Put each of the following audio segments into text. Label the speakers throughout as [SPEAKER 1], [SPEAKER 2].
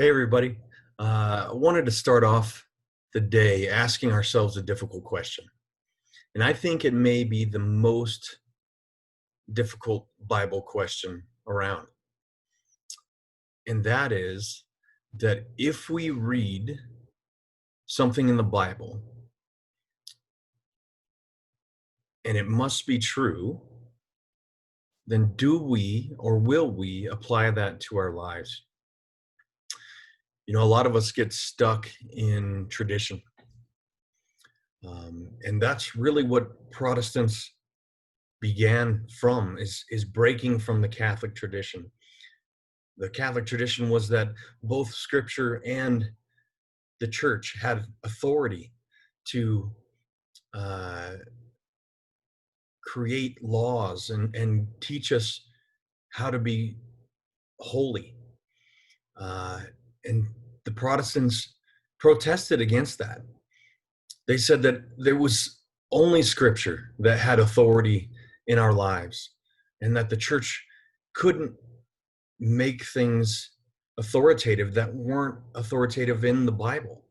[SPEAKER 1] Hey, everybody. I wanted to start off the day asking ourselves a difficult question. And I think it may be the most difficult Bible question around. And that is that if we read something in the Bible and it must be true, then do we or will we apply that to our lives? A lot of us get stuck in tradition. And that's really what Protestants began from is breaking from the Catholic tradition. The Catholic tradition was that both scripture and the church had authority to uh, create laws and teach us how to be holy. Uh, and the Protestants protested against that. They said that there was only scripture that had authority in our lives, and that the church couldn't make things authoritative that weren't authoritative in the Bible.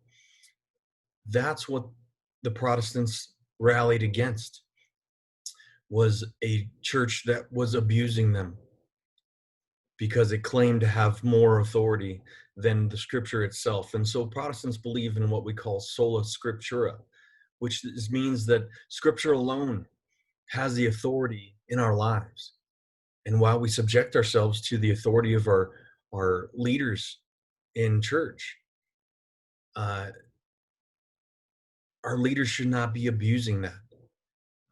[SPEAKER 1] That's what the Protestants rallied against, was a church that was abusing them because it claimed to have more authority than the scripture itself. And so Protestants believe in what we call sola scriptura, which means that scripture alone has the authority in our lives. And while we subject ourselves to the authority of our leaders in church, uh, our leaders should not be abusing that.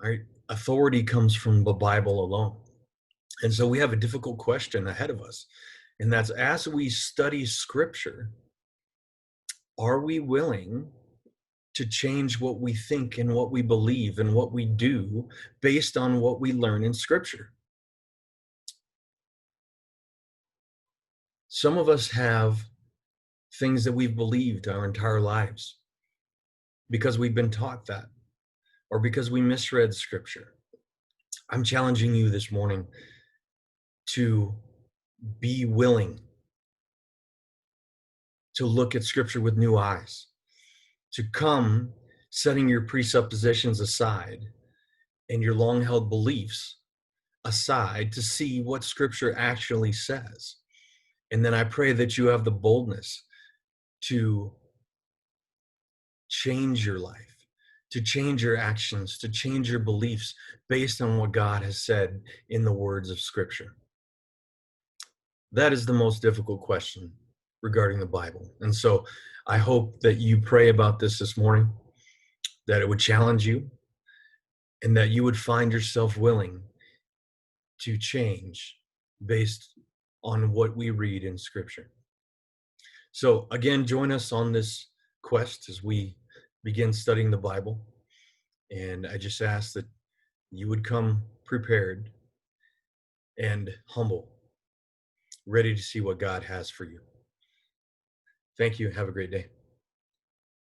[SPEAKER 1] Right? Authority comes from the Bible alone. And so we have a difficult question ahead of us. And that's, as we study scripture, are we willing to change what we think and what we believe and what we do based on what we learn in scripture? Some of us have things that we've believed our entire lives because we've been taught that, or because we misread scripture. I'm challenging you this morning to be willing to look at scripture with new eyes, to come setting your presuppositions aside and your long held beliefs aside to see what scripture actually says. And then I pray that you have the boldness to change your life, to change your actions, to change your beliefs based on what God has said in the words of scripture. That is the most difficult question regarding the Bible. And so I hope that you pray about this morning, that it would challenge you, and that you would find yourself willing to change based on what we read in scripture. So again, join us on this quest as we begin studying the Bible. And I just ask that you would come prepared and humble, ready to see what God has for you. Thank you. Have a great day.